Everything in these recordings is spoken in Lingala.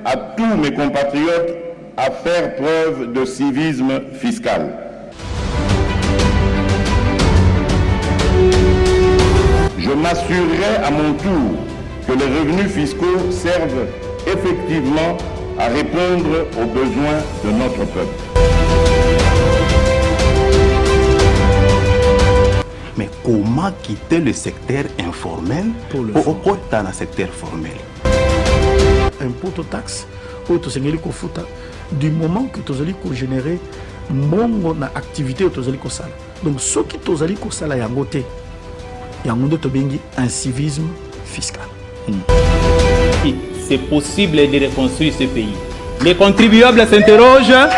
à tous mes compatriotes à faire preuve de civisme fiscal. Je m'assurerai à mon tour que les revenus fiscaux servent effectivement à répondre aux besoins de notre peuple. Mais comment quitter le secteur informel pour être dans le secteur formel? Impôt taxe, du moment que tu as généré mon activité au sala. Donc ce qui est sala yangote, yangote to bengi un civisme fiscal. C'est possible de reconstruire ce pays. Les contribuables s'interrogent.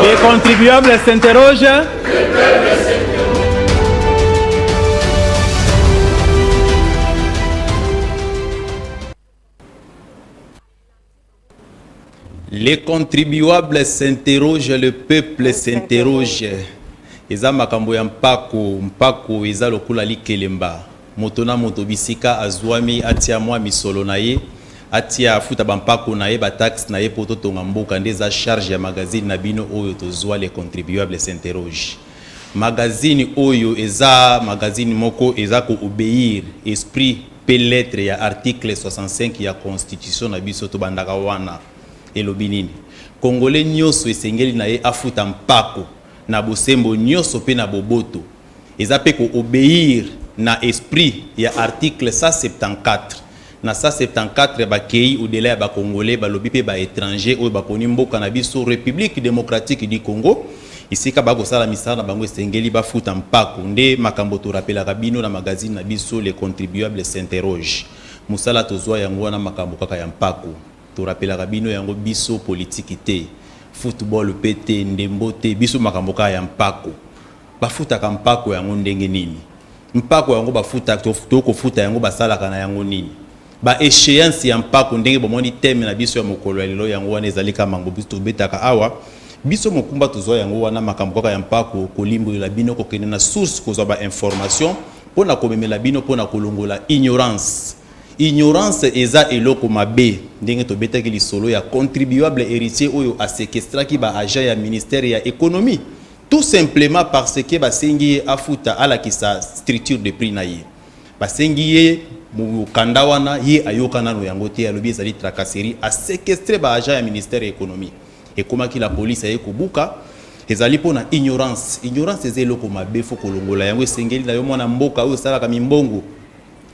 Les contribuables s'interrogent. Les contribuables s'interrogent, le peuple s'interroge. Eza makambo ya mpako eza lokula likelemba. Motona motobisika azwami atia mwa misolo na ye, atia afuta bampako na ye, ba taxe na ye poto tonga mboka ndeza charge ya magazine na bino oyo tozwa les contribuables s'interroge. Magazine oyo eza magazine moko eza ko obéir esprit pe lettre ya article 65 ya constitution na biso to bandaka wana. Elobi nini Congolais nyonso esengeli na ye afuta mpako na bosembo nyonso pe na boboto eza pe ko obéir na esprit ya article 174 na 174 ba kei au-delà ya ba Congolais balobi pe ba étranger oyo bakoni mboka na biso République démocratique du Congo isika ba kosala misala na bango esengeli bafuta mpako nde makambo to rappelaka bino na magazine na biso les contribuables s'interrogent musala tozwa yango wana makambo kaka ya mpako. To rappelaka bino yango biso politique te football pete ndembo te biso makamboka ya mpako bafutaka mpako yango ndenge nini mpako yango bafuta to kofuta yango basalaka na yango nini ba échéance ya mpako ndenge bomoni teme na biso ya mokolo ya lelo yango wana ezalika mango biso tobetaka awa biso mokumba tozwa yango wana makamboka ya mpako kolimbola bino kokende na source kozwa ba information pona komemela bino pona kolongola ignorance. Ignorance eza eloko mabe ndenge tobetaki lisolo ya contribuable héritier oyo a séquestraki ba agent ya ministère ya économie tout simplement parce que basengi afuta ala kisa structure de prix na ye basengi ye mukanda wana ye ayokana no yango te alobi ezali tracasserie a séquestrer ba agent ya ministère ya économie et comment ki la police aye kobuka ezali pona ignorance eza eloko mabe fo kolongola yango esengeli na yo mwana mboka oyo salaka mimbongo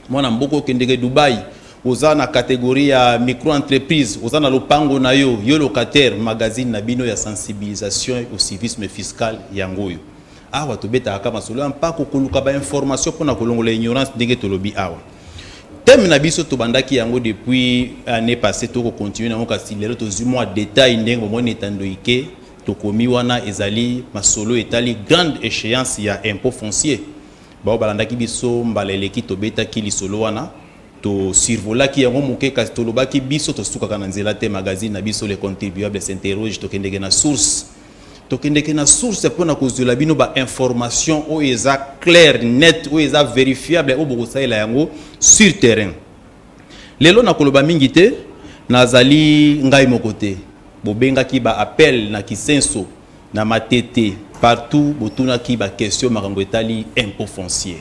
mwana mboko kendeke Dubai oza na catégorie ya micro-entreprise oza na lopango na yo locataire magazine na bino ya sensibilisation au civisme fiscal yangoyo awa tobeta aka masolo mpako koluka ba information pona kolongola ignorance ndenge tolobi awa thème na biso tobandaki yango depuis année passée to continuer na kasi lelo tozwi mois détail ndenge bomoni etandoike tokomi wana ezali masolo etali grande échéance ya impôt foncier. Bao balandaki biso mbaleleki tobetaki lisolo wana to survolaki yango moke kasi tolobaki biso tosukaka na nzela te magazine na biso les contribuables s'interrogent tokendeke na source pona kozela bino ba information o eza clair net o eza vérifiable o bokosalela yango sur terrain. Lelo na koloba mingi te nazali ngai mokote bobengaki ba appel na kisenso na matete partout botuna ki ba question makango etali impôt foncier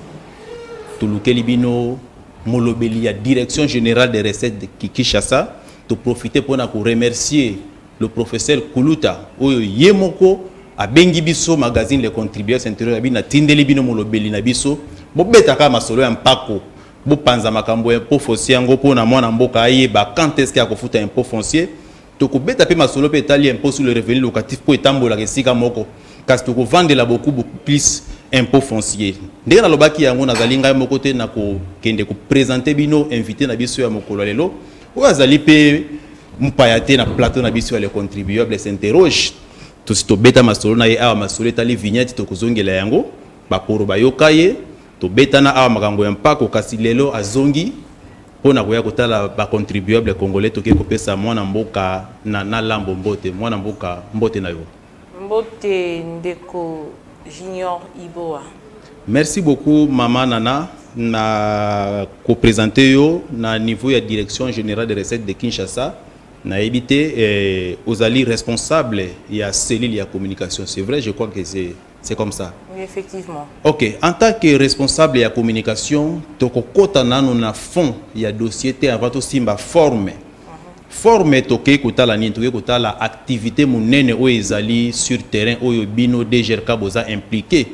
tulukeli bino molobeli ya direction générale des recettes de Kinshasa to profiter pour na ko remercier le professeur Kuluta oyo yemoko abengi biso magazine les contribuables s'interroger bina tindeli bino molobeli na biso bobeta ka masolo ya mpako bo panza makambo impôt foncier ngo pona mwana mboka ayeba quand est-ce qu'il y a kofuta impôt foncier to ko beta pe masolo pe etali impôt sur le revenu locatif pour etambola kesika moko kasi toko vendre beaucoup plus impôt foncier ndenge na lobaki yango nazali ngai moko te na ko kende ko présenter bino invité na biso ya mokolo lelo o azali pe mpaya te na plateau na biso ya les contribuables s'interroge to sito beta masolo na ye awa masolo etali vignette to kozongela yango bakoro bayoka ye to beta na awa makambo ya mpako kasi lelo azongi pona koya kotala ba contribuable congolais to ke kopesa mwana mboka na lambo mbote mwana mboka mbote na yo Mbote Ndeko Junior Iboa. Merci beaucoup Maman Nana na co-présenté yo na niveau de la direction générale des recettes de Kinshasa na évité aux alliés responsables il y a cellule il y a communication. C'est vrai, je crois que c'est comme ça. Oui, effectivement. OK, en tant que responsable de la communication, tokokota nano na fond il y a dossier té avant aussi ma forme. Forme toke kotala ni toke kotala activité munene o ezali sur terrain o bino DGRK boza impliqué.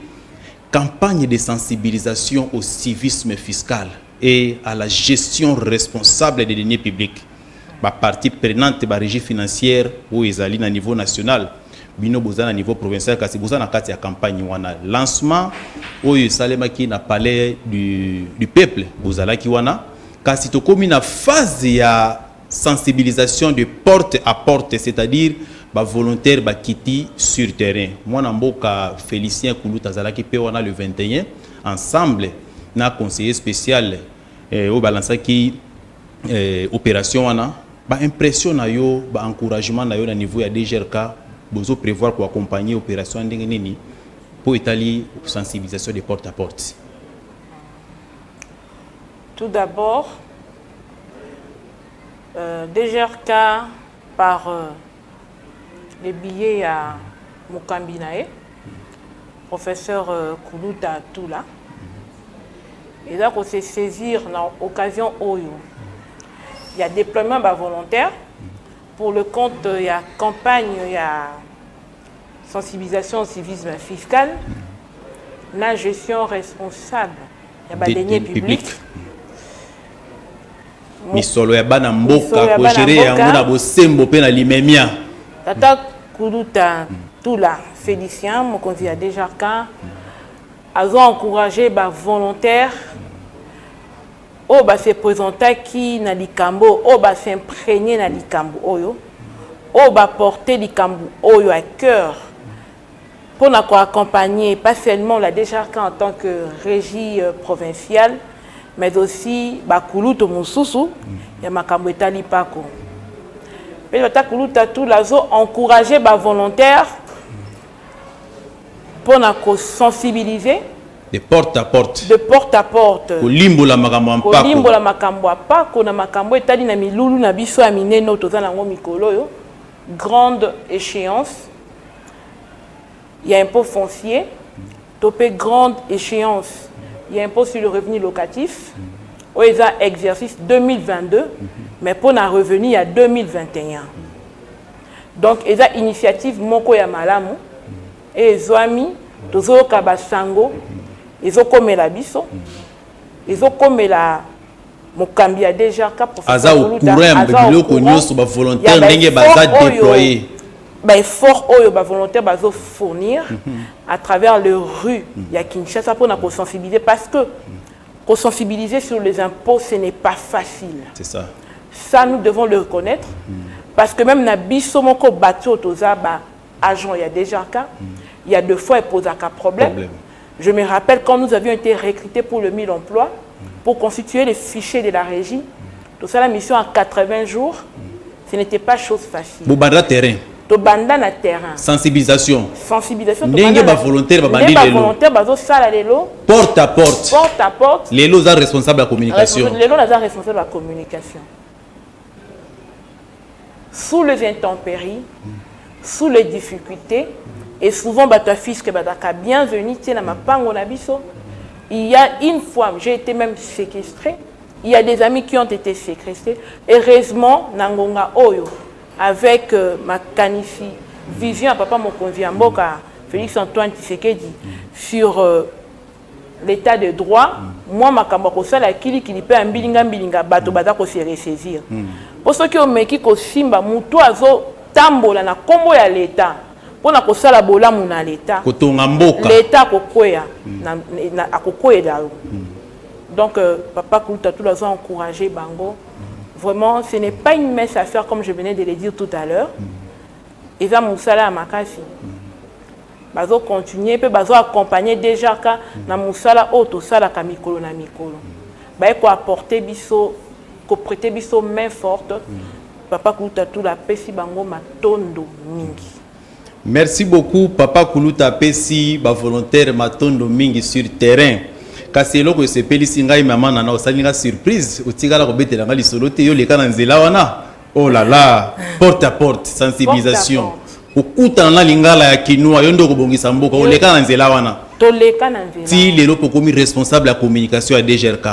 Campagne de sensibilisation au civisme fiscal et à la gestion responsable des deniers publics. Ba partie prenante ba régie financière ou ezali na niveau national, bino boza na niveau provincial kasi boza na kati ya campagne wana lancement oyo salemaki na palais du peuple bozalaki wana kasi to komi na phase ya sensibilisation de porte à porte, c'est-à-dire ba volontaire ba kiti sur terrain. Moi na mboka Félicien Kuluta zalaki pe wana le 21 ensemble na conseiller spécial au balansaki opération wana ba impression na yo ba encouragement na yo na niveau ya DGRK bozo prévoir pour accompagner opération ndenge nini pour étaler sensibilisation de porte à porte. Tout d'abord DGRK par les billets à Mukambinae, professeur Kuluta Tula. Et là, on s'est saisir dans l'occasion Oyo. Il y a déploiement volontaire. Pour le compte, il y a campagne, il y a sensibilisation au civisme fiscal, la gestion responsable, il y a des deniers publics. Misolo ya bana mboka ko gérer yango na bosembo pe na limemia. Tata Kuluta Tula Félicien mokonzi ya DGRK azo encourager ba volontaire o ba se présenter qui na likambo o ba s'imprégner na likambo oyo o ba porter likambo oyo à cœur pour na accompagner pas seulement la DGRK en tant que régie provinciale mais aussi bakuluto mususu ya makambo etali pako. Pe Tata Kuluta Tula zo encourager ba volontaire pour na ko sensibiliser de porte à porte. De porte à porte. Kolimbo la makambo mpako. Kolimbo la makambo pako na makambo etali na milulu na biso ya mineno toza nango mikolo yo. Grande échéance. Il y a impôt foncier, topé grande échéance. Il y a impôt sur le revenu locatif, où il y a exercice 2022, mais pour un revenu, il y a 2021. Donc, il y a initiative Moko ya Malamu, et ils ont mis, tous les Kabasango, ils ont comme la biso, ils ont comme la Mokambia déjà, Aza au courant, le connu sur la volonté, n'engé baza déployé. Ben fort oyo ba volontaire bazo fournir à travers les rues il y a Kinshasa pour nous sensibiliser parce que pour sensibiliser sur les impôts ce n'est pas facile. C'est ça. Ça nous devons le reconnaître parce que même na biso moko bateau toza ba agent il y a déjà cas il y a 2 fois il pose un problème. Je me rappelle quand nous avions été recrutés pour le 1000 emplois pour constituer les fichiers de la régie. Tout ça la mission en 80 jours. Ce n'était pas chose facile. Boubanda terrain. Tobanda na terrain. Sensibilisation. Sensibilisation. Ndenge ba volontaire ba bandi lelo. Volontaire bazo sala lelo. Porte à porte. Porte à porte. Lelo za responsable de la communication. Lelo za responsable de la communication. Sous les intempéries, sous les difficultés et souvent bato fisc bataka bienvenue na mapango na biso. Il y a une fois, j'ai été même séquestré. Il y a des amis qui ont été séquestrés. Heureusement, Nangonga Oyo, avec ma qualifiée vision à papa Mokonzi Mboka, Félix Antoine Tshisekedi, sur l'état de droit, moi, ma kambakosa la kili qui peut un bilinga bato batako se ressaisir. Pour ceux qui ont meki ko simba muto azo tambola na kombo ya l'état. Pour na kosala bola muna l'état. Kotonga mboka. L'état kokoya na akokoya dalo. Donc papa Kuluta Tula a encouragé Bango. Vraiment, ce n'est pas une messe à faire comme je venais de le dire tout à l'heure. Et ça Moussala à Makasi. Bazo continuer puis bazo accompagner déjà ka na Moussala auto sala ka mikolo na mikolo. Ba ko apporter biso, ko prêter biso main forte. Papa Kuluta Tula pesi Bango matondo mingi. Merci beaucoup Papa Kuluta pesi ba volontaire matondo mingi sur terrain. kasi eloko esepelisi ngai mama nana osali nga surprise otikala kobetela nga lisolo te yo leka na nzela wana. Oh là là, porte à porte, sensibilisation. Okutana na lingala ya kinua yo ndo kobongisa mboka oleka na nzela wana. Toleka na nzela. Ti lelo pokomi responsable ya communication ya DGRK.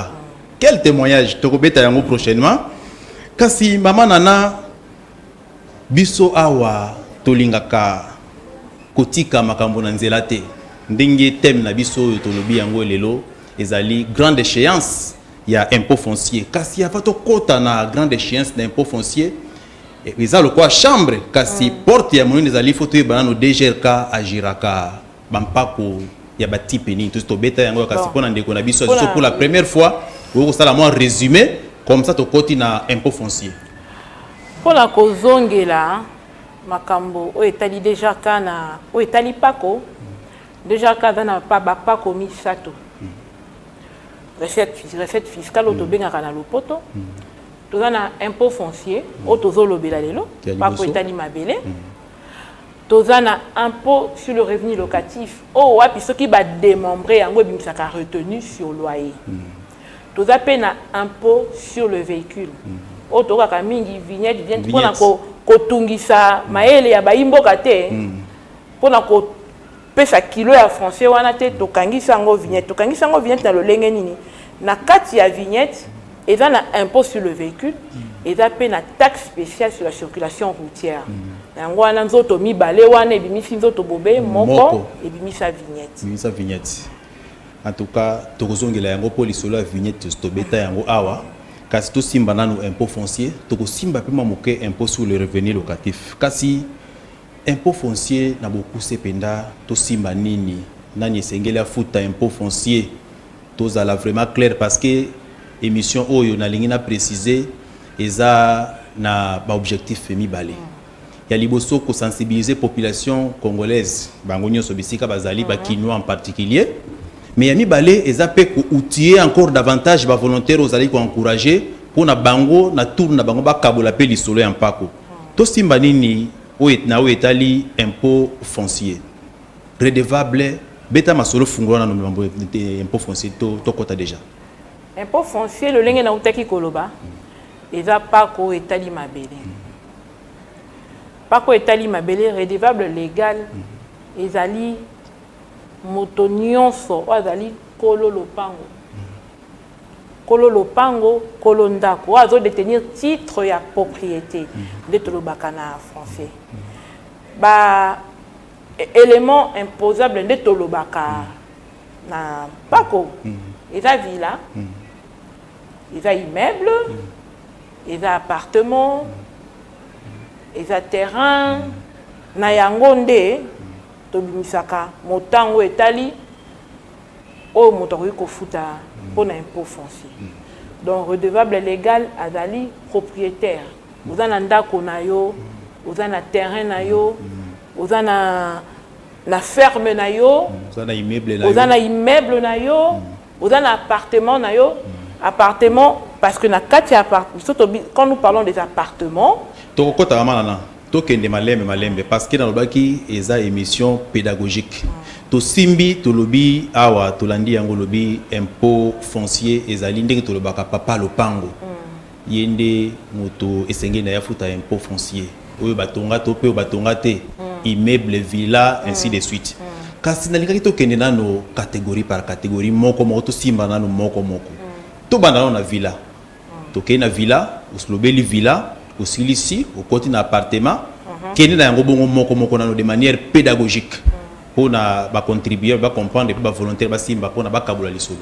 Quel témoignage tokobeta yango prochainement. Kasi mama nana biso awa tolingaka kotika makambo na nzela te. Ndenge thème na biso oyo tolobi yango lelo ezali grande échéance ya impôt foncier. Kasi ya fato kota na grande échéance na impôt foncier eza lokwa chambre kasi porte ya monene ezali foto yebana no DGRK agiraka bampako ya batipe nini to beta yango kasi pona ndeko na biso pour la première fois on sala moi résumé comme ça to koti na impôt foncier. Pona kozongela makambo o etali DGRK na o etali pako DGRK na pa bapako misato. Recette fiscale autobengaka na lopoto. Toza na impôt foncier autozolobela lelo pako etali mabele. Toza na impôt sur le revenu locatif o wapi soki ba démembré yango bimisaka retenu sur loyer. Toza pe na impôt sur le véhicule. O tokaka mingi vignette vient pona ko tungisa maele ya baimboka te. Pona ko pesa kilo ya français wana te tokangisa ngo vignette na lolenge nini na kati ya vignette eza na impôt sur le véhicule eza pe na taxe spéciale sur la circulation routière yango wana nzoto mibale wana ebimisi nzoto bobe moko ebimisa vignette. En tout cas tokozongela yango po lisolo ya vignette tobeta yango awa kasi to simba nanu impôt foncier tokosimba pe moke impôt sur le revenu locatif kasi impôt foncier na beaucoup sependa to simba nini nani esengeli afuta impôt foncier tozala vraiment clair parce que émission oyo na lingi na préciser eza na ba objectif mibale ya liboso ko sensibiliser population congolaise bango nyonso bisika bazali ba kinois en particulier mais ya mibale eza pe ko outiller encore davantage ba volontaires ozali ko encourager pour na bango na tour na bango ba kabola pe lisolo ya mpako to simba nini na o etali impôt foncier redevable beta masolo fungola na mambo impôt foncier to kota déjà impôt foncier le lenge na utaki koloba eza pako etali mabele pako etali mabele redevable légal ezali moto nyonso azali kolo lopango kolo ndako azo détenir titre ya propriété de tolobaka na français ba élément imposable de tolobaka na pako eza villa eza immeuble eza appartement eza terrain na yango nde tobimisaka motango etali o moto akoki kofuta mpona impôt foncier donc redevable légal azali propriétaire oza na ndako na yo oza na terrain na yo oza na ferme na yo oza na immeuble na yo oza na appartement na yo appartement parce que na kati ya quand nous parlons des appartements tokokota manana tokende malembe parce que na lobaki eza émission pédagogique to simbi to lobi awa to landi yango lobi impôt foncier ezali ndenge to lobaka papa lopango yende moto esengeli na yafuta impôt foncier oyo batonga to pe batonga te immeuble villa ainsi de suite kasi nalingaki tokende nano catégorie par catégorie moko to simba nano moko to banda na villa tokende na villa oslobeli villa osilisi okoti na appartement kende na yango bongo moko nano de manière pédagogique pour na ba contribuer ba comprendre ba volontaire ba simba pour na ba kabula lisolo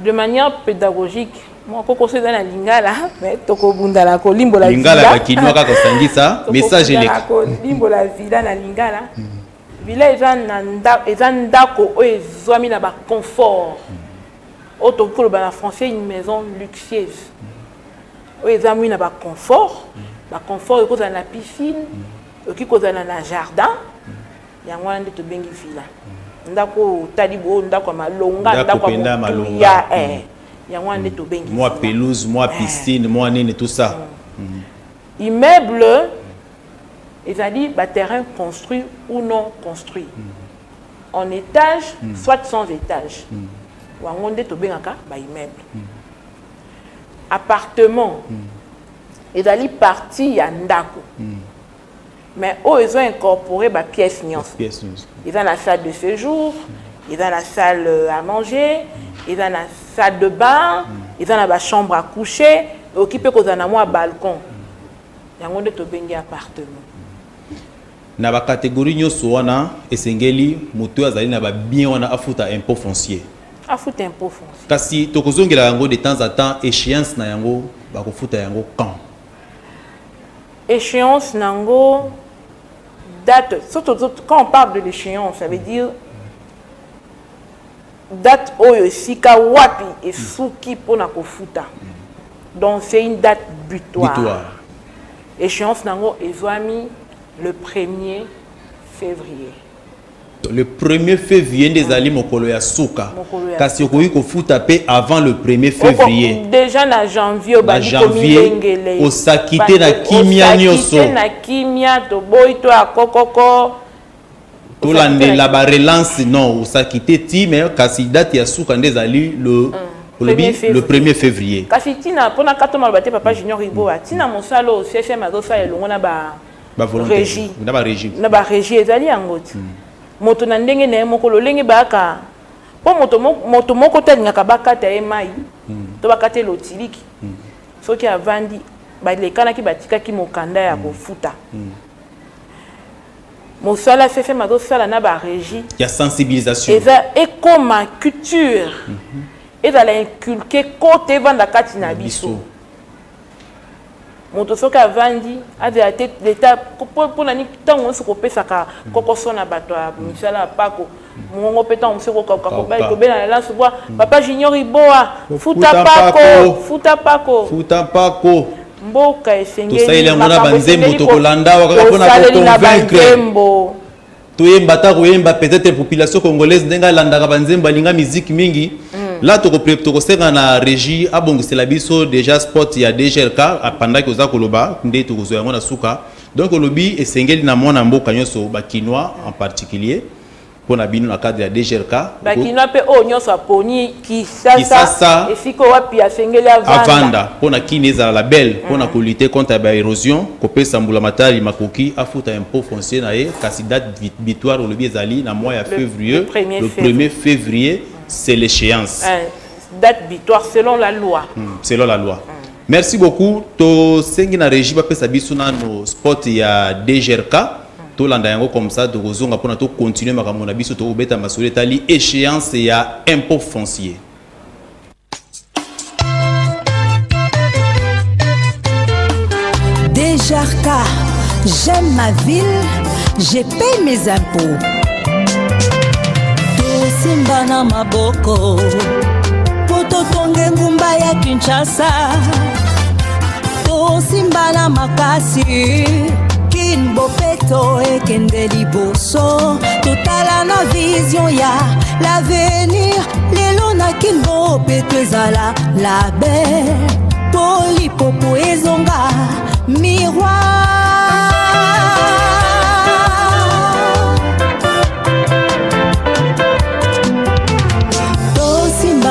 de manière pédagogique moi koko se dans la lingala mais toko bundala ko limbo la lingala ba kinwa ka sangisa message ele ko limbo la villa na lingala villa eza ndako o ezwami na ba confort auto ko ba na français une maison luxueuse o ezwami na ba confort ko za na piscine oki ko za na jardin yango wana nde tobengi villa ndako talibo ndako malonga ndako ya yango wana nde tobengi moi pelouse moi piscine moi nini tout ça immeuble ezali ba terrain construit ou non construit en étage soit sans étage wango nde tobengaka immeuble. Appartement ezali partie ya ndako. Mais ils ont incorporé ba pièces nyonso. Ils ont la salle de séjour, ils ont la salle à manger, ils ont la salle de bain, ils ont la chambre à coucher, occupé ko zana mo balcon. Yango nde tobengi appartement. Na ba catégorie nyonso wana esengeli moto azali na ba bien wana afuta impôt foncier. Afuta impôt foncier. Kasi tokozongela yango de temps en temps échéance na yango ba kofuta yango quand. Échéance nango date, surtout quand on parle de l'échéance, ça veut dire date oyo sika wapi et suki pona kofuta. Donc c'est une date butoir. Échéance nango ezwami le 1er février. Le 1er février des ali mokolo ya suka. Kasi okoyi kofuta pe avant le 1er février. Déjà na janvier au janvier osakite na kimia nyoso. Na kimia to boy to akokoko. To la ba relance non osakite ti mais kasi date ya suka des ali le 1er février. Kasi tina pona katoma bate papa Junior Riboa. Tina mosalo CFM azosa elongo na ba régie. Na ba régie. Na ba régie ezali yangoti. Moto na ndenge na mokolo lenge baka po moto moko tengaka bakata e mai to bakate lotiliki soki avandi ba lekana ki batika ki mokanda ya kofuta mosala fefe mazo sala na ba régie ya sensibilisation eza ekoma culture eza la inculquer côté vanda kati na biso moto soki avandi azala te l'état mpona ni ntango nyonso kopesaka kokoso na bato ya misala ya pako mongongo mpe ntango mosu kobela na lance bwa papa Junior Riboa futa pako mboka esengeli na banzembo toyemba ta koyemba peut-être population congolaise ndenge alandaka banzembo alinga miziki mingi. Là, tu as na régie abongisela biso déjà spot ya DGRK pendant que Zakoloba ndé tu ko na suka. Donc lobby esengeli na mona mboka nyonso ba kinois en particulier pour na bino na cadre ya DGRK. Ba kinois pe o nyonso aponi Kisasa et siko wapi asengeli avanda. Pour na kineza la belle pour na lutter contre la érosion, kopesa mbula matali makoki afuta impôt foncier na ye kasi date victoire lobby ezali na mois ya février le 1er février. C'est l'échéance. Date butoir selon la loi. Selon la loi. Merci beaucoup. To sengi na régie ba pesa biso na no spot ya DGRK. To landa yango comme ça de kozonga pona to continuer makambo na biso to obeta masole tali échéance ya impôt foncier. DGRK, j'aime ma ville, je paye mes impôts. Simba na maboko poto tonge ngumba ya Kinshasa to simba na makasi kinbopeto ekende liboso totala na vision ya l'avenir lelo na kinbopeto ezala la belle polipopo ezonga miroir.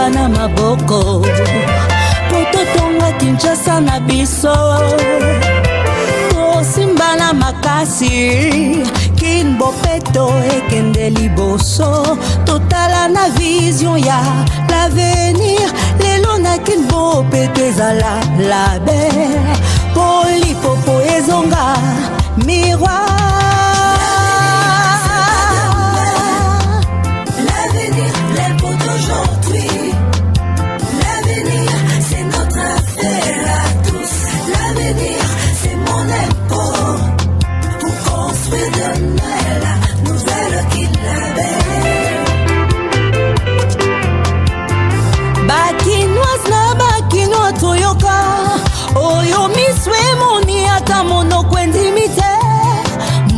Na maboko poto tonga Kinshasa na biso to simba na makasi kinbopeto ekende liboso totala na vision ya l'avenir lelo na kinbopeto ezala la belle polipopo ezonga miroir.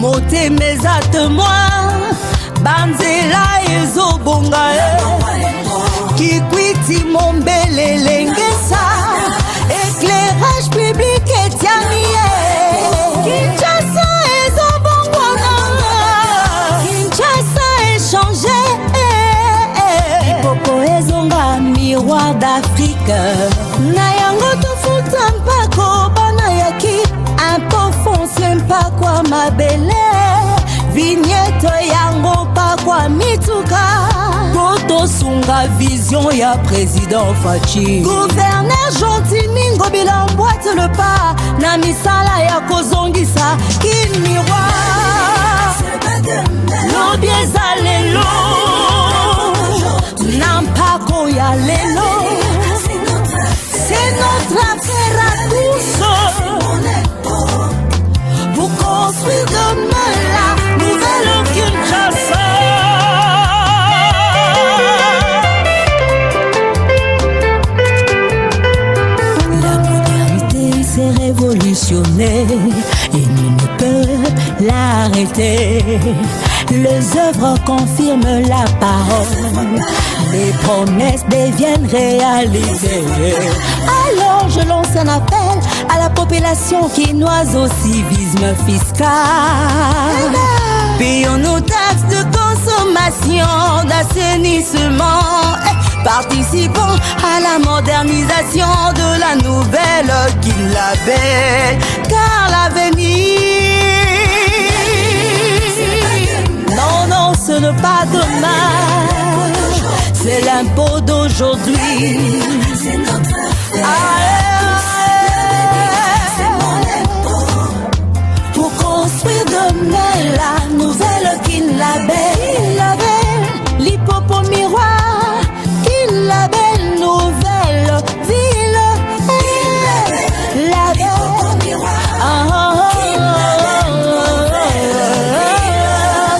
Motembezate-moi banzela ezobonga kikwiti mombele lengesa éclairage public etiamie Kinshasa ezobongwana Kinshasa échangé ipoko ezonga mabele vigneto yango pa kwa mituka poto sunga vision ya président Fachi gouverneur Gentini ngobila emboîte le pas na misala ya kozongisa kin miroir lobi eza lelo na mpako ya lelo c'est notre affaire à tous pour construire demain la nouvelle Kinshasa. La modernité s'est révolutionnée et nul ne peut l'arrêter. Les œuvres confirment la parole, les promesses deviennent réalité. Alors je lance un appel à la population quinoise au civisme fiscal. Payons nos taxes de consommation, d'assainissement, participons à la modernisation de la nouvelle Kinlabé, car l'avenir, non, ce n'est pas demain, c'est l'impôt d'aujourd'hui. C'est notre pour construire demain la nouvelle Kinlabé, l'hippopotame miroir, Kinlabé, nouvelle ville, la belle,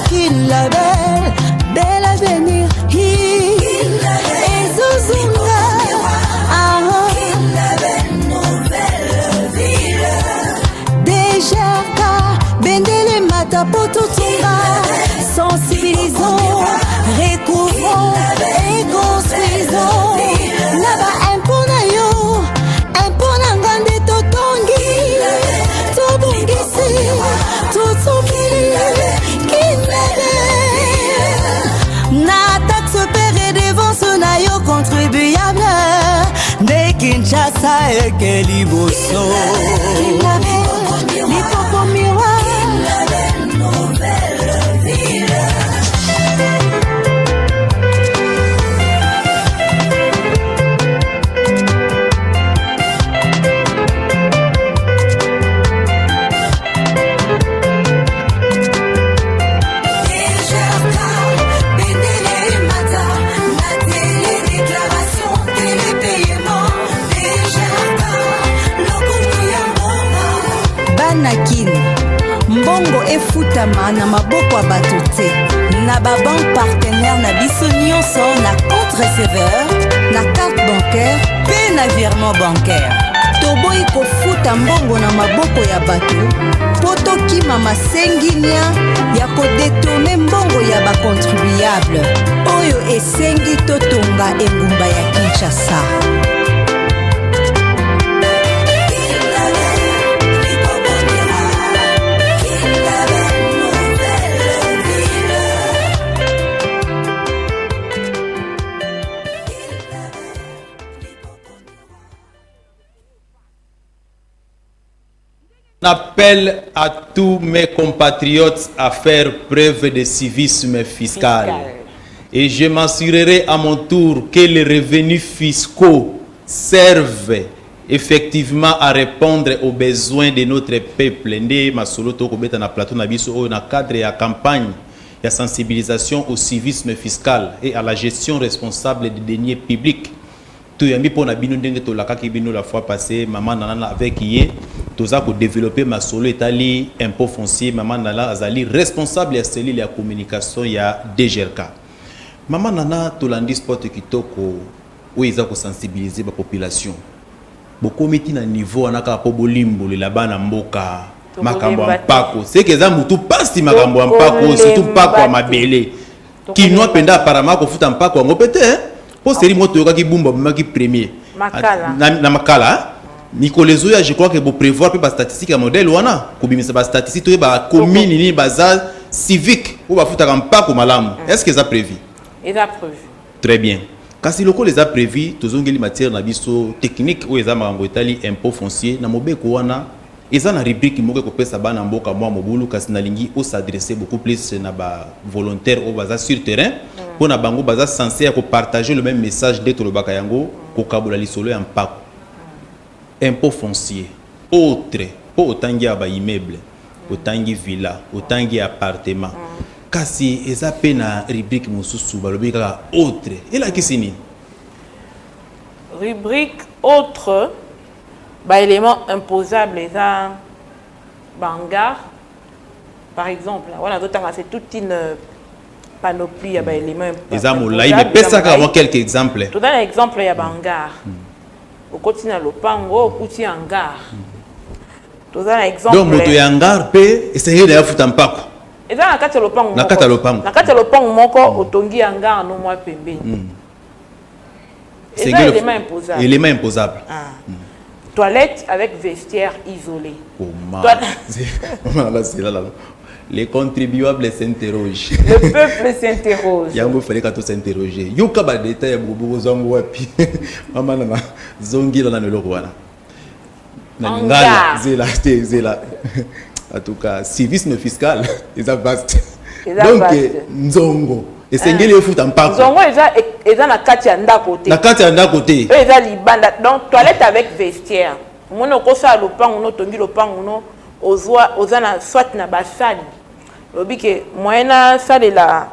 Kinlabé, bel avenir, et Zuzunga, Bendele mata potutunga, sensibilisons, recouvrons et construisons. Naba impona yo, impona ngande totongi, tobungisi, tutsumili, Kinlabé. Na taxe pere devance na yo contribuable, de Kinshasa et Keliboso. Kinlabé, l'hippopotame miroir. Mbongo efutama na maboko ya bato te na babanque partenaire na biso nyonso na compte receveur na carte bancaire pe na virement bancaire toboyi kofuta mbongo na maboko ya bato po tokima masenginia ya kodetourne mbongo ya bacontribuable oyo esengi totonga engumba ya Kinshasa. J'appelle à tous mes compatriotes à faire preuve de civisme fiscal. Et je m'assurerai à mon tour que les revenus fiscaux servent effectivement à répondre aux besoins de notre peuple. Ndé masolo to kobeta na plateau na biso na cadre ya campagne ya sensibilisation au civisme fiscal et à la gestion responsable des deniers publics. Tuyambi pona bino ndenge to lakaki bino la fois passée maman nana avec yé toza ko développer masolo etali impôt foncier maman nana azali responsable ya cellule ya communication ya DGRK. Maman nana tolandi sport kitoko où ils ont sensibiliser la population. Beaucoup meti na niveau anaka po bolimbo le labana mboka makambo mpako. C'est que za mutu pasti makambo mpako surtout mpako mabele. Kinoa penda apparemment ko futa mpako ngo pete pour série moto yoka ki bumba maki premier. Makala. Na makala. Nicolezo ya je crois que vous prévoir pas statistique à modèle wana kubimisa ba statistique to ba commune ni bazar civique ou ba futa mpako malamu. Est-ce que ça prévu? Il a prévu. Très bien. Kasi loko les a prévu tozongeli matière na biso technique ou eza makambo etali impôt foncier na mobeko wana eza na rubrique moko ko pesa bana mboka mwa mobulu kasi nalingi o s'adresser beaucoup plus na ba volontaire au baza sur terrain pour na bango baza censé à partager le même message d'être le baka yango ko kabula lisolo ya mpako impôt foncier autre po otangi ya ba immeuble otangi villa otangi appartement kasi eza pe na rubrique mosusu balobi kaka autre elakisi nini rubrique autre élément imposable eza bangar par exemple voilà c'est toute une panoplie ya élément eza molai mais pesa ka quelques exemples tout un exemple ya bangar au quotidien lopango okuti hangar tout un exemple donc moto ya hangar pe essayer de yafuta mpako eza na kati ya lopango na kati ya lopango na kati ya lopango moko otongi hangar no mwa pembeni c'est élément imposable toilette avec vestiaire isolé les contribuables s'interrogent le peuple s'interroge yango fallait ka to s'interroger yoka ba détail bobo zango wapi mama na zongi la na loko wana na ngala zela en tout cas civisme fiscal eza vaste donc nzongo esengeli efuta mpako nzongo eza na kati ya ndako te na kati ya ndako te eza libanda donc toilette avec vestiaire mona kosa lopango no tongi lopango no oza na soit na basali lobi ke moyena salela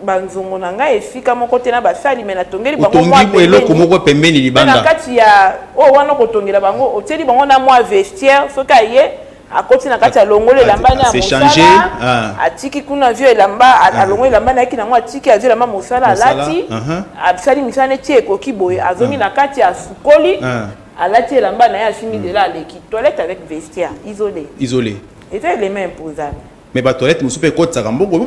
banzongo na ngai esika moko te na basali mais na tongeli bango mwa eloko moko pembeni libanda na kati ya wana kotongela bango oteli bango na mwa vestiaire soki aye akoti na kati alongolo elamba na mosala atiki kuna vio elamba alongolo elamba na yaki nango atiki azwi elamba mosala alati asali misala neti ekoki boye azongi na kati ya sukoli alati elamba na ye asimi dela aleki toilette avec vestiaire isolé eza élément imposable mais ba toilette musupe kotsaka mbongo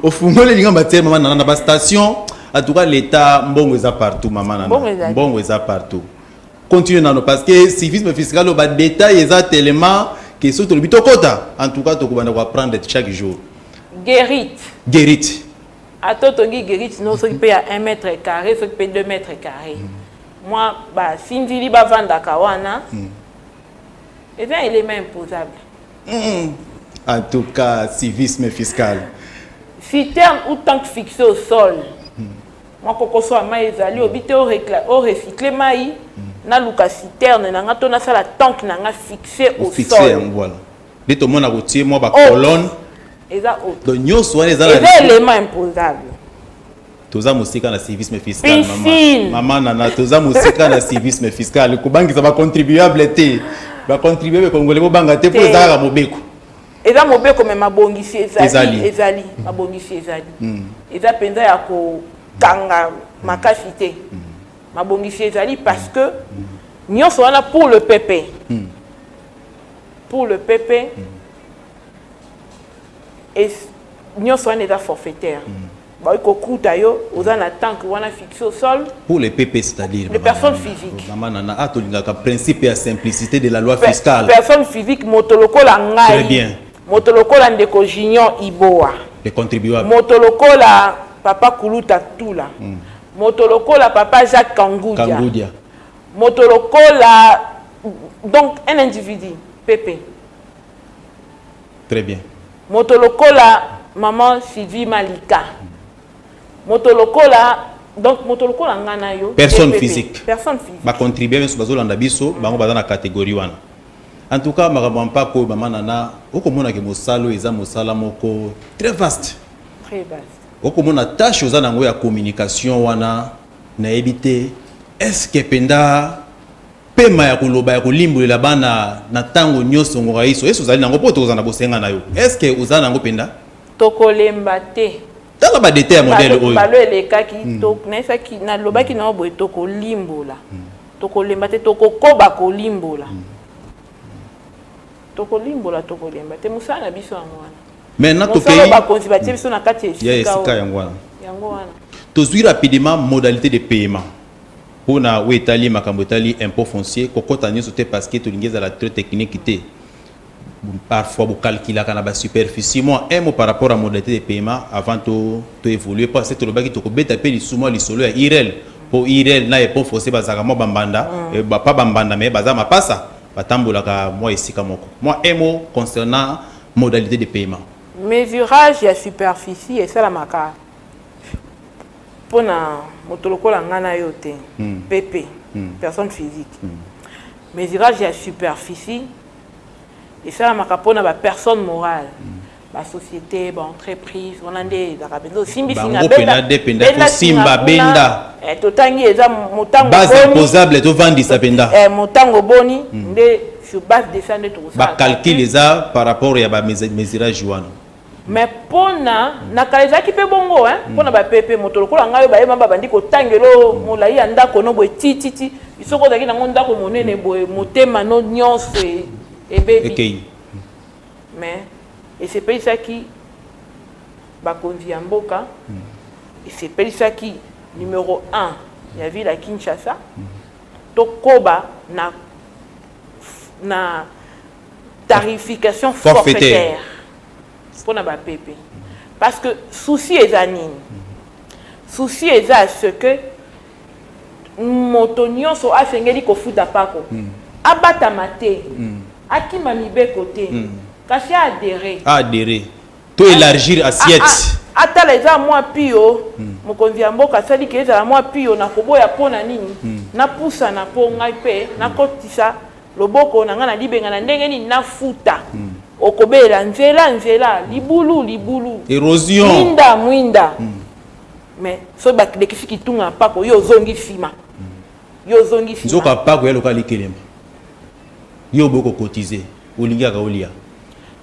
ofungoleli ngamba te mama na ba station en tout cas l'état mbongo eza partout mama na mbongo eza partout continue nano parce que civisme fiscal ba détail eza tellement que surtout le bitokota en tout cas to kubanda ko apprendre chaque jour guérite atotongi guérite no soki pe ya 1 mètre carré soki pe 2 mètres carrés moi ba sindili ba vanda kawana et un élément imposable en tout cas civisme fiscal citerne ou tank fixé au sol moi kokoso ama ezali obité au recycler mai na luka citerne na ngato na sala tank na nga fixé au sol voilà de to mona routier moi ba colonne eza autre donc nyoso wana eza élément imposable toza musika na civisme fiscal mama nana toza musika na civisme fiscal kubangisa ba contribuable te ba contribuer congolais bo banga te po ezaka mobeko eza mobeko me mabongisi ezali mabongisi ezali eza penza ya ko kanga makasi te mabongisi ezali parce que nyonso wana pour le PP et nyonso wana eza forfaitaire bah il kokuta yo oza na tank wana fixé au sol pour les PP c'est-à-dire les personnes physiques maman nana atolingaka principe et simplicité de la loi fiscale personnes physiques motolokola ngai très bien motolokola ndeko Junior Iboa les contribuables motolokola papa Kuluta Tula motolokola papa Jacques Kangudia motolokola donc un individu PP très bien motolokola maman Sylvie Malika motolokola donc motolokola ngana yo personne physique ba contribuer sur bazolanda biso bango baza na catégorie wana en tout cas makambo mpako mama nana okomona ke mosalo eza mosala moko très vaste okomona tâche oza nango ya communication wana na ebité est-ce que penda pema ya koloba ya kolimbolela bana na tango nyonso ngora iso est-ce ozali nango poto ozana bosenga na yo est-ce que ozana nango penda tokolemba te tala ba détail modèle oyo balo elekaki tok na saki na lobaki na boye tokolimbola tokolemba te tokokoba kolimbola tokolimbola tokolemba te musana biso angwana maintenant tokei ba konzibatie biso na kati esika yango wana tozwi rapidement modalité de paiement pour na wetali makambo etali impôt foncier kokota nyonso te parce que tolingeza la très technique te parfois vous calculez quand la superficie moi un mot par rapport à modalité de paiement avant to évoluer parce que le baki to ko beta pe li souma li solo ya IREL pour IREL na impôt foncier bazaka mo bambanda pas bambanda mais bazama passa batambolaka moi esika moko. Moi un mot concernant modalité de paiement. Mesurage ya superficie et ça la maka. Pona motoloko la ngana yote. PP, personne physique. Mesurage ya superficie et ça la maka pona ba personne morale. Ba société, ba entreprise, on a des arabendo simbi singa benda simba benda. Totangi eza motango base imposable to vendre sa benda. Motango boni nde sur base de ça nde to ça. Ba calcul eza par rapport ya ba mesurage wana. Mais pona nakaleza ki pe bongo pona ba pepe motolo kola ngayo ba yeba ba bandi ko tangelo molai anda ko no boy titi isoko daki na ngonda ko monene boy motema no nyonso e bebi. Mais et c'est pas ça qui va conduire en boca et c'est pas ça qui numéro 1 il y a vu la Kinshasa tokoba na tarification forfaitaire pour na ba PP parce que souci est anine souci est à ce que motonio so afengeli ko futa pako abata mate akima mibe côté kasi adhérer to élargir assiette ata les a moi pio mo konvia mboka sali ke za moi pio na koboya pona nini na pusa na po ngai pe na kotisa loboko na ngana libenga na ndenge ni na futa okobela nzela libulu érosion mwinda mais so ba de kifiki tunga pako yo zongi fima nzoka pako ya lokali kelema yo boko cotiser olinga ka olia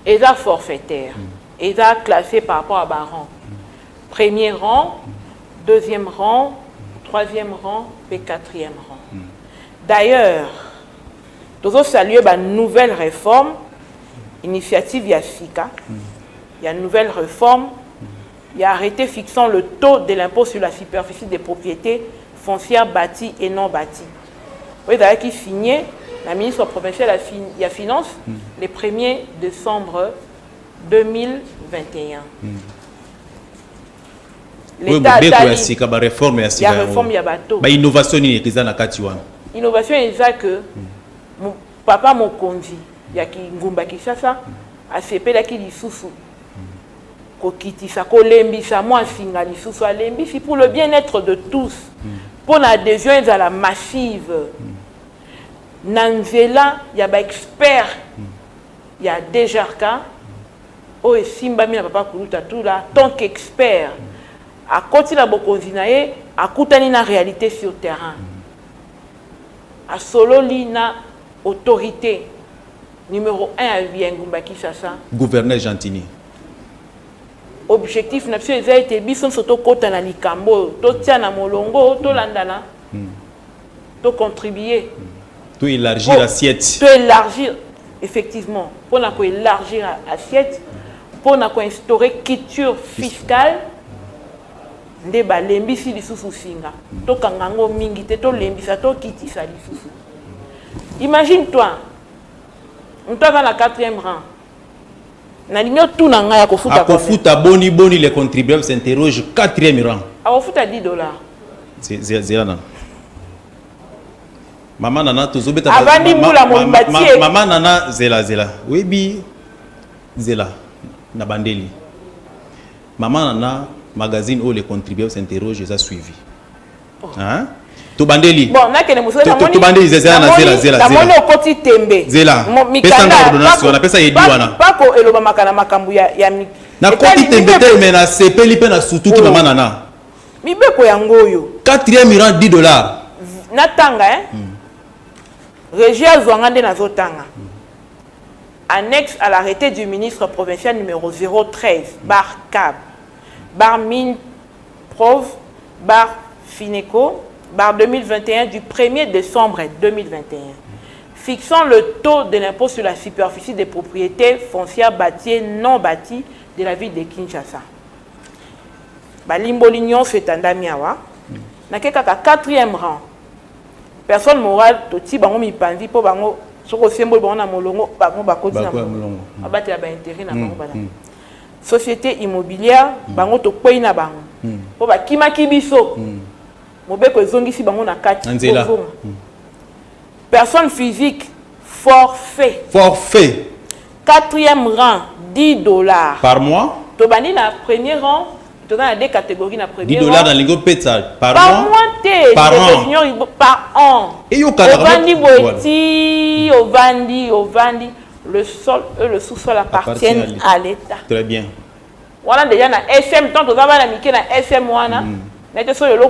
et ça forfaitaire et ça classé par rapport à rang. Premier rang, deuxième rang, troisième rang et quatrième rang. D'ailleurs, nous avons salué la nouvelle réforme, initiative Yasika. Il y a une nouvelle réforme, il y a arrêté fixant le taux de l'impôt sur la superficie des propriétés foncières bâties et non bâties. Oui, d'ailleurs, qui signait la ministre provinciale de la Finance le 1er décembre 2021. L'État a dit qu'il y a réforme, il y a réforme, il y a bateau. Il y a innovation, il y a innovation, c'est que mon papa m'a conduit. Il y a qui ngumba qui ça a sepé là qui lisusu. Ko kitisa ko lembisa moi singa lisusu a lembisi pour le bien-être de tous. Pour l'adhésion à la massive. Nanzela, il y a des experts, il y a Dejarka, oh et Simba mina papa kuluta tout là, tant qu'expert, à côté de la bokonzinae, à koutani na réalité sur le terrain, à solo lina autorité numéro 1 à Viengumba Kisasa. Gouverneur Gentini. Objectif n'a pas été bison soto kota na likambo, to tia na molongo, to landana, to contribuer. Tout élargir l'assiette. Tout élargir, effectivement. Pour élargir l'assiette, pour instaurer culture fiscale, ndeba lembisi lisusu singa. To kangango mingi te to lembisa to kitisa lisusu. Imagine-toi, on va dans la 4e rang. Na linyo tout na ngaya ko futa. Ko futa boni les contribuables s'interrogent 4e rang. A futa $10. C'est là. Maman nana tozobeta maman nana zela oui bi zela na bandeli maman nana magazine où les contribuables s'interrogent ça suivi hein to bandeli bon na kene muso to bandeli zela na zela na mono koti tembe zela pesa na ordonnance na pesa yedi wana pako eloba makana makambu ya na koti tembe te mais na sepeli pe na sutuki maman nana mibeko yango yo 4e rang $10 na tanga Régia Zouangande Nazotanga. Annexe à l'arrêté du ministre provincial numéro 013, bar CAB, bar mine prov, bar Fineco, bar 2021 du 1er décembre 2021, fixant le taux de l'impôt sur la superficie des propriétés foncières bâties non bâties de la ville de Kinshasa. Balimbo Lignon Fetandamiawa, n'a qu'à 4e rang. Personne morale, toti bango mi pandi po bango soko sembo bango na molongo bango bakoti na molongo. Abati ya ba intérêt na bango bana. Société immobilière bango to kwei na bango. Po ba kimaki biso. Mobeko ezongisi bango na kati. Personne physique Forfait. Forfait. 4e rang, $10. Par mois. Tobani na premier rang. Tu as des catégories na premier rang. $10 dans l'ingo peta par mois. Par an. Par an. Et yo Ovandi boiti, ovandi. Le sol et le sous-sol appartiennent à l'État. Très bien. Voilà déjà na SM tant to zaba na mike na SM wana. Na te so le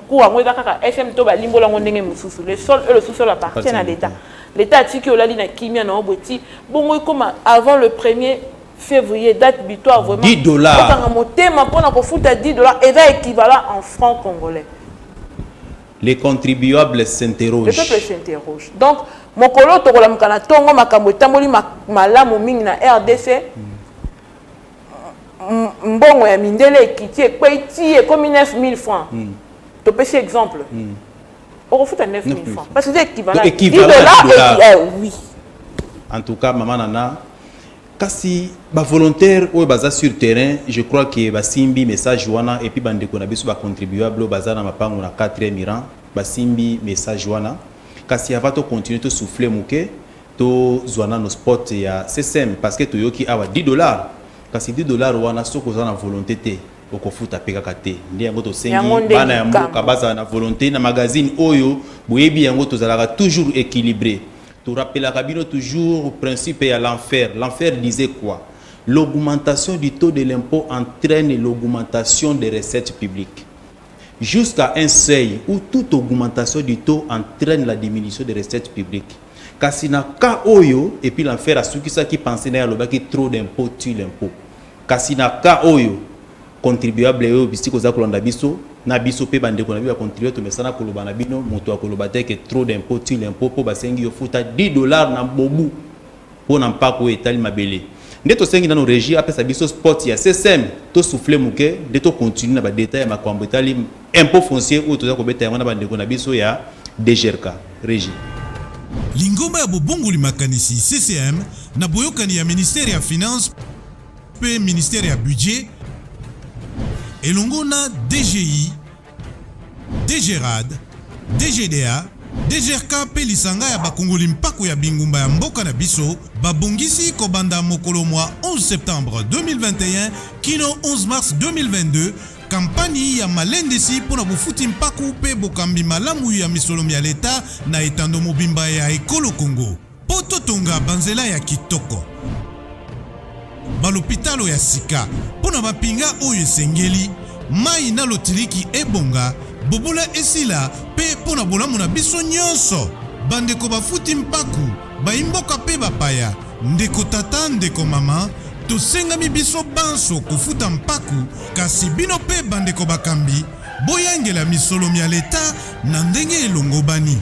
cours ngo kaka SM to ba limbola ngo ndenge mususu. Le sol et le sous-sol appartiennent à l'État. L'État a dit que la ligne kimia na oboti. Bon comme avant le 1er février, date butoir vraiment. $10. Quand on monte ma pour na ko futa $10 et ça équivalent en francs congolais. Les contribuables s'interrogent. Le peuple s'interroge. Donc mon colo to kola mkana tongo makambo tamboli malamu mingi na RDC. Mbongo ya mindele ekiti ekweiti ekomi 9000 francs. To pesi exemple. On refute à 9000 francs. Parce que c'est équivalent. $10 oui. En tout cas, maman Nana, kasi ba volontaire ou baza sur terrain, je crois que ba simbi message wana et puis bande ko na biso ba contribuable baza na mapango na 4e rang, ba simbi message wana. Kasi ava to continuer to souffler muke to zwana no spot ya CSM parce que to yoki awa $10. Kasi $10 wana soko za na volonté te okofuta peka kate ndi yango to sengi bana ya mboka baza na volonté na magazine oyo boyebi yango to zalaka toujours équilibré. Tu rappelles Kabino toujours au principe à l'enfer. L'enfer disait quoi? L'augmentation du taux de l'impôt entraîne l'augmentation des recettes publiques. Jusqu'à un seuil où toute augmentation du taux entraîne la diminution des recettes publiques. Kasina ka oyo et puis l'enfer a ceux qui pensaient qu'il trop d'impôts tue l'impôt. Kasina ka oyo contribuable oyo bisiko za kolanda biso na biso pe bande ko na biso contribuer to mesana koloba na bino moto akoloba te que trop d'impôts tue l'impôt po basengi yo futa $10 na bobu po na mpako etali mabele. Nde to sengi na no régie apesa biso sport ya CSM to souffler muke de to continuer na ba détail ya makambo etali impôt foncier ou to za ko beta yango na bande ko na biso ya DGRK régie. Lingomba ya bobongoli makanisi CCM na boyokani ya ministère ya finance pe ministère ya budget elongo na DGI, DGRAD, DGDA, DGRK pe lisanga ya bakongoli mpako ya bingumba ya mboka na biso babongisi kobanda mokolo mwa 11 septembre 2021 kino 11 mars 2022 kampani ya malendesi pona bofuti mpako pe bokambi malamu ya misolomi ya leta na etando mobimba ya ekolo Congo. Poto tonga banzela ya kitoko. Balopitalo ya sika pona bapinga oyo esengeli mai na lotiliki ebonga bobola esila pe pona bolamu na biso nyonso bandeko bafuti mpaku baimboka pe bapaya ndeko tata ndeko mama tosengami biso banso kofuta mpaku kasi bino pe bandeko bakambi boyangela misolomi ya leta na ndenge elongobani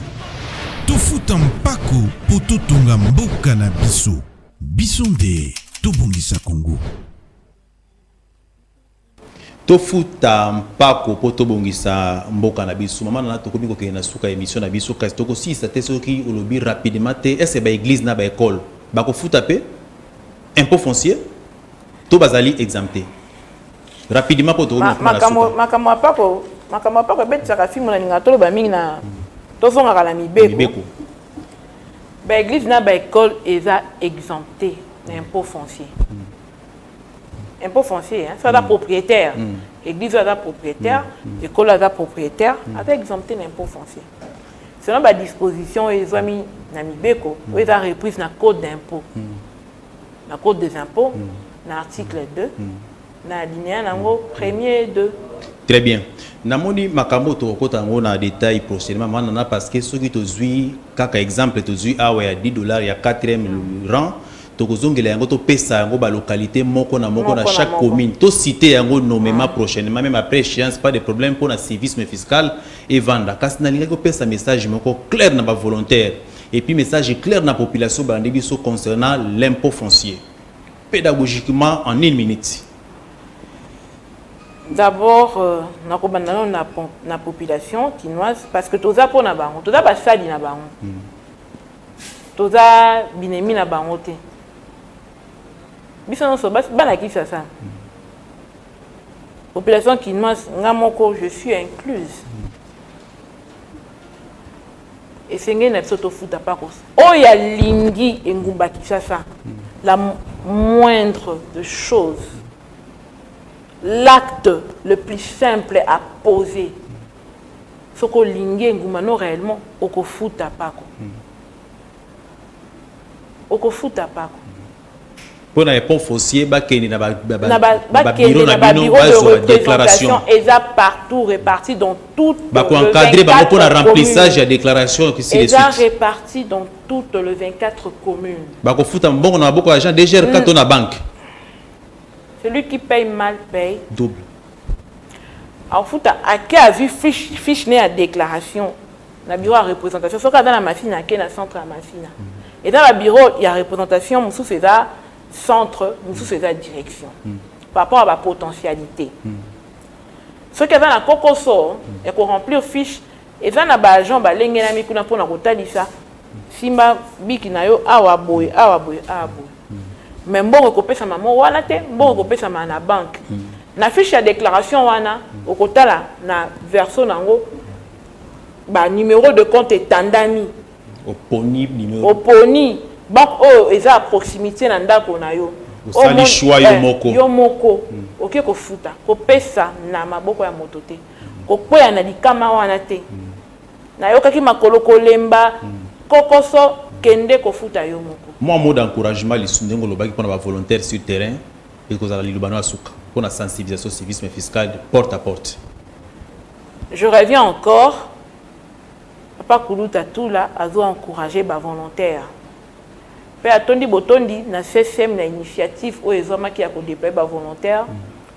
tofuta mpaku po totonga mboka na biso biso nde tobongisa Congo. Tofuta mpako po tobongisa mboka na biso. Mama na tokomi ko ke na suka émission na biso kasi toko si sa te soki olobi rapidement te est-ce ba église na ba école ba ko futa pe impôt foncier to bazali exempté. Rapidement po tokomi ko na suka. Makamo pako betaka film na ninga tolo ba mingi na tozonga kala mibeko. Ba église na ba école eza exempté. Impôt foncier. Impôt foncier, hein? Ça la propriétaire. Église a la propriétaire, école a la propriétaire, avec exempté l'impôt foncier. Selon la disposition, ils ont mis Namibeko, ils ont repris la code d'impôt. La code des impôts, l'article 2, l'alinéa premier 2. Très bien. Namoni makambo to kota ngona détail prochainement manana parce que ceux qui te zui kaka exemple te zui awa ya $10 ya 4e rang tokozongela yango to pesa yango ba localité moko na chaque commune to citer yango nommément prochainement même après échéance pas de problème pour la civisme fiscal et vendre kasi na linga ko pesa message moko clair na ba volontaire et puis message clair na population ba ndebiso concernant l'impôt foncier pédagogiquement en 1 minute. D'abord, la population chinoise, parce que tout ça pour na bango, tout ça pas ça na bango, tout ça binemi na bango te. Biso non so bas bana ki ça. Population chinoise, ngamoko je suis incluse. et c'est ngé na biso futa pako oyo alingi engumba Kinshasa la moindre de choses, l'acte le plus simple à poser ce que lingi engumba non réellement oko futa pako pour na pont foncier bakeni na ba bureau na bino bazo déclaration eza partout répartis dans tout bako encadrer bango pour la remplissage de déclaration que c'est eza répartis dans toutes les 24 communes bako futa mbongo na boko agent DGR kato na banque celui qui paye mal paye double alors futa qui a vu fiche né à déclaration na bureau à représentation ce cas dans la machine à na centre à machine et dans le bureau il y a représentation mon sous ça centre, nous sous la direction par rapport à la potentialité. Ce qui est dans la cocoso et qu'on remplit au fiche et dans la bajan balenge na mikuna pour na kotalisa simba biki na yo awa boy mais bon rekopesa maman wana te bon rekopesa na banque na fiche de déclaration wana au kotala na verso nango ba numéro de compte etandami oponi numéro oponi banque eza à proximité na ndako na yo osali choix yo moko oke kofuta kopesa na maboko ya moto te kokwea na likama wana te na yo kaki makolo kolemba kokoso kende kofuta yo moko moi mot d'encouragement lisundengo lobaki pour na volontaire sur terrain et kozala lilubano asuka pour la sensibilisation civisme fiscal porte à porte. Je reviens encore papa Kuluta tout là a encourager ba volontaire. Pe atondi botondi na CCM na initiative o ezoma qui a déployer ba volontaire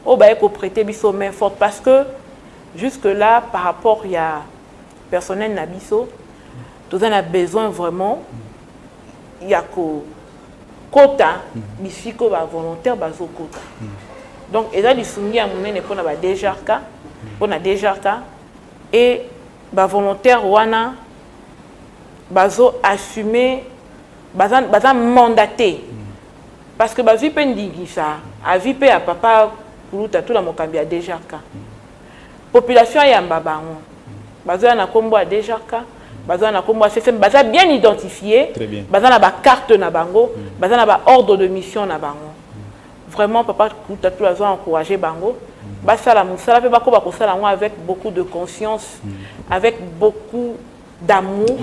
o ba ko prêter biso main forte parce que jusque là par rapport il y a personnel na biso tout en a besoin vraiment il y a ko quota bisiko ba volontaire bazo quota. Donc eza lisungi ya munene pona ba DGRK pona DGRK et ba volontaire wana bazo assumer bazan mandaté parce que ba vipe ndingisa a vipe ya papa Kuluta tout la mokambi a DGRK population ya mbabango bazo na kombo a DGRK bazo na kombo a CCM baza bien identifié baza na ba carte na bango baza na ba ordre de mission na bango vraiment papa Kuluta tout la encourager bango basala musala pe bako bako sala avec beaucoup de conscience avec beaucoup d'amour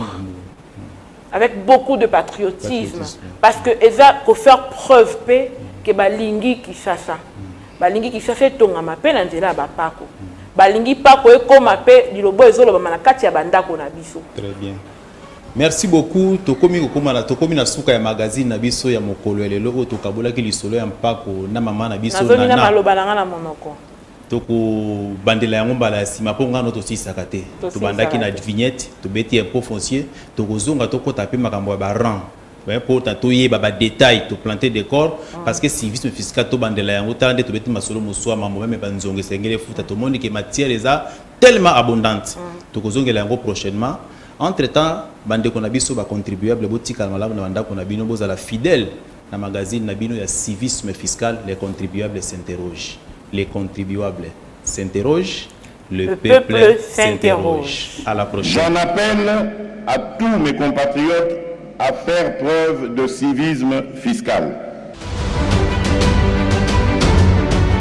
avec beaucoup de patriotisme. Parce que eza ko faire preuve que balingi Kinshasa balingi Kinshasa tonga mape na nzela ba pako balingi pako e koma pe lilobo ezolo ba na kati ya bandako na biso. Très bien. Merci beaucoup. Tokomi na suka ya magazine na biso ya mokolo lelo o tokabola ki lisolo ya mpako na mama na biso na na maloba na monoko. Toko bandela yango mbala sima po ngano to sisaka te to bandaki na vignette to beti impôt foncier to kozonga to kota pe makambo ba rang ba po ta to yeba ba détail to planter décor parce que civisme fiscal to bandela yango tande to beti masolo moswa mambo même ba nzonge sengele futa to moni que matière eza tellement abondante to kozongela yango prochainement. Entre temps bande ko na biso ba contribuable botika malamu na banda ko na bino bozala fidèle na magazine na bino ya civisme fiscal. Les contribuables s'interrogent. Les contribuables s'interrogent, le peuple s'interroge. À la prochaine. J'en appelle à tous mes compatriotes à faire preuve de civisme fiscal.